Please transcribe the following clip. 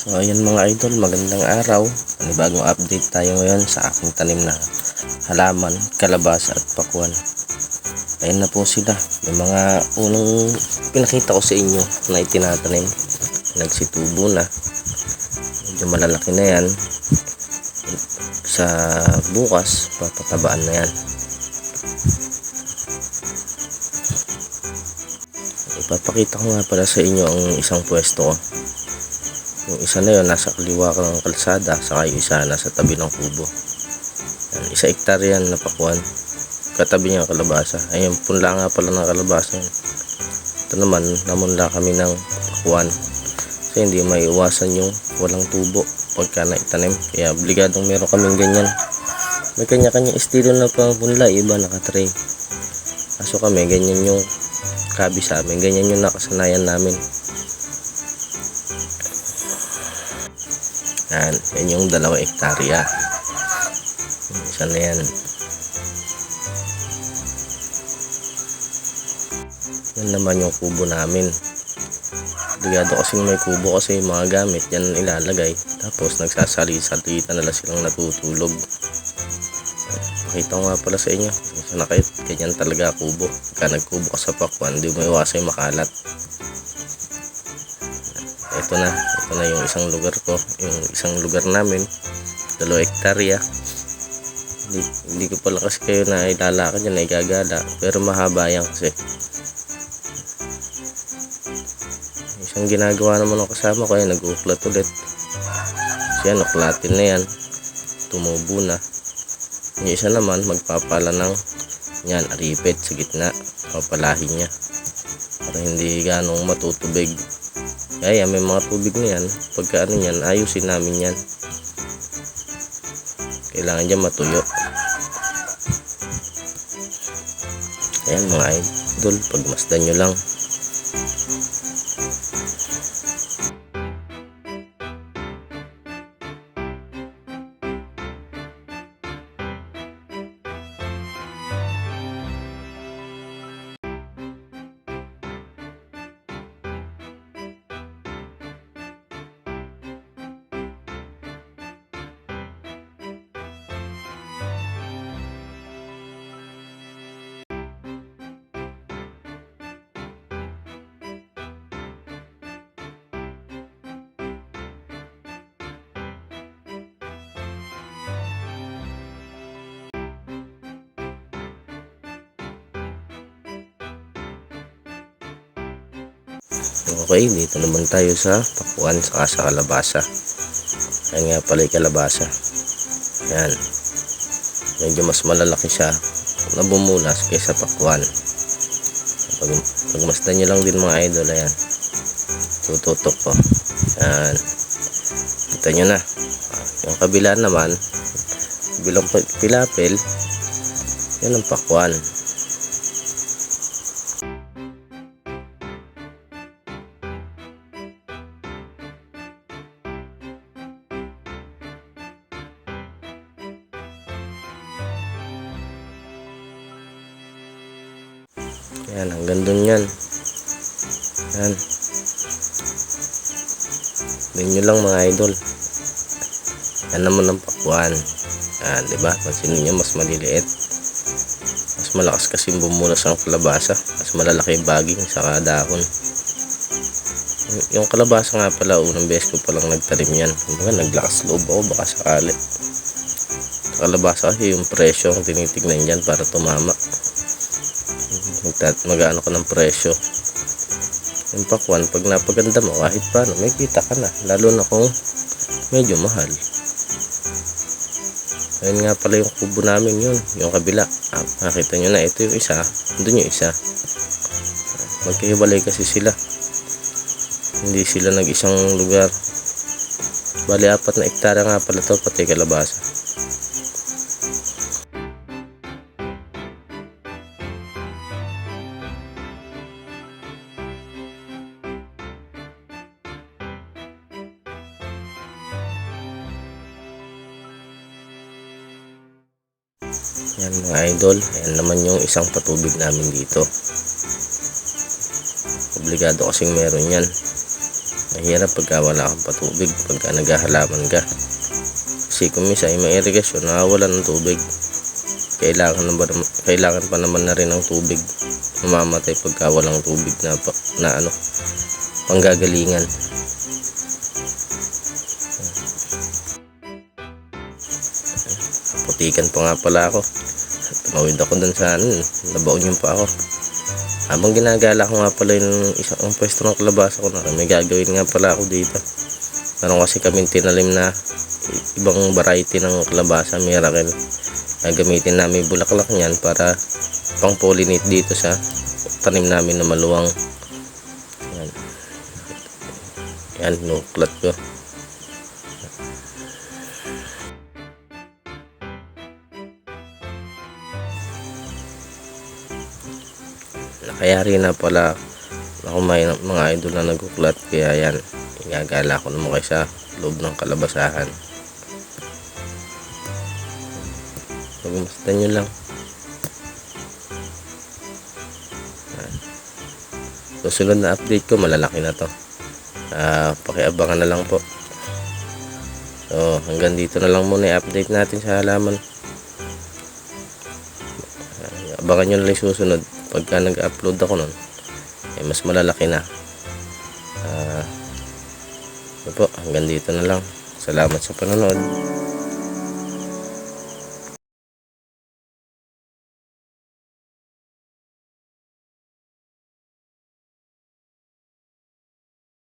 So ayan mga idol, magandang araw. Bagong update tayo ngayon sa aking tanim na halaman, kalabasa at pakwan. Ayan na po sila, yung mga unang pinakita ko sa inyo na itinatanim, nagsitubo na, medyo malalaki na yan. Sa bukas papatabaan na yan. Ipapakita ko nga pala sa inyo ang isang pwesto ko. Yung isa na yun nasa kaliwa ng kalsada, saka yung isa nasa tabi ng kubo. Yan, 1 hektarya yan na pakwan, katabi niya ang kalabasa. Ayun, punla nga pala ng kalabasa yan. Ito naman, namunla kami ng pakwan kasi hindi maiiwasan yung walang tubo pagka naitanim, kaya obligadong meron kaming ganyan. May kanya-kanya estilo na pamunla, iba naka-tray. Kaso kami, ganyan yung kabi sa amin, ganyan yung nakasanayan namin. Yan yung 2 hektarya. Isa na yan. Yan naman yung kubo namin. Obligado kasing may kubo kasi yung mga gamit yan ilalagay. Tapos nagsasali-salita na lang silang natutulog. Pakita ko nga pala sa inyo. Sa nakit, ganyan talaga kubo. Pagka nagkubo ka sa pakwan, hindi mo iwasay makalat. Ito na yung isang lugar ko, yung isang lugar namin, 2 hektarya. Hindi ko pala kasi kayo na ilalakad yan, na igagala, pero mahaba yan kasi. Isang ginagawa naman ng kasama ko ay nag-uklat ulit. Kasi yan, uklatin na yan, tumubo na. Yung isa naman magpapala ng yan, aripit sa gitna, papalahin niya para hindi ganong matutubig. Kaya may mga tubig na yan, pagka ano yan, ayusin namin yan. Kailangan dyan matuyo. Ayan mga idol, pagmasdan nyo lang. Okay, dito naman tayo sa pakwan saka sa kalabasa. Ayan nga pala yung kalabasa. Ayan, medyo mas malalaki siya na bumulas kaysa pakwan. Pagmasdan nyo lang din mga idol. Ayan, tututok ko. Ayan, kita nyo na. Yung kabila naman, bilang pilapil, yan ang pakwan. Yan, hanggang dun yan. Yan. Tingnan nyo lang mga idol. Yan naman ang pakwan. Yan, diba? Pansinin nyo, mas maliliit. Mas malakas kasi bumulas ang kalabasa. Mas malalaki yung baging sa dahon. Yung kalabasa nga pala, unang beses ko palang nagtanim yan. Kumbaga, naglakas loob ako, baka sakali. Sa kalabasa kasi yung presyo ang tinitignan dyan para tumama. Mag-ano ka ng presyo. Yung pakwan, pag napaganda mo, kahit paano may kita ka na, lalo na kung medyo mahal. Ayun nga pala yung kubo namin, yun yung kabila. Nakita nyo na, ito yung isa, doon yung isa. Magkahiwalay kasi sila, hindi sila nag-isang lugar. Bali 4 na hektarya nga pala to, pati kalabasa. Yan mga idol, ayan naman yung isang patubig namin dito. Obligado kasing meron yan. mahirap pagka wala kang patubig, pagka naghahalaman ka. Kasi kung minsan ay may irigasyon, nawawalan ng tubig. Kailangan pa naman na rin ng tubig. Mamamatay pagka walang tubig na panggagalingan. Putikan pa nga pala ako. Tumawid ako dun sa nabaon yung pa ako. Habang ginagala ko nga pala yung isang pwesto ng kalabasa ko na may gagawin nga pala ako dito. Meron kasi kaming tinalim na ibang variety ng kalabasa, miracle. Gagamitin namin bulaklak niyan para pang pollinate dito sa tanim namin na maluwang. Yan, nuklat ko. Nakayari na pala ako may mga idol na naguklat, kaya yan, igagala ko naman kayo sa loob ng kalabasahan. Pagmasdan nyo lang. Susunod na update ko, malalaki na to. Pakiabangan na lang po. So hanggang dito na lang muna yung update natin sa halaman. Abangan nyo na lang susunod. Pagka nag-upload ako nun, mas malalaki na. Po, hanggang dito na lang. Salamat sa panonood.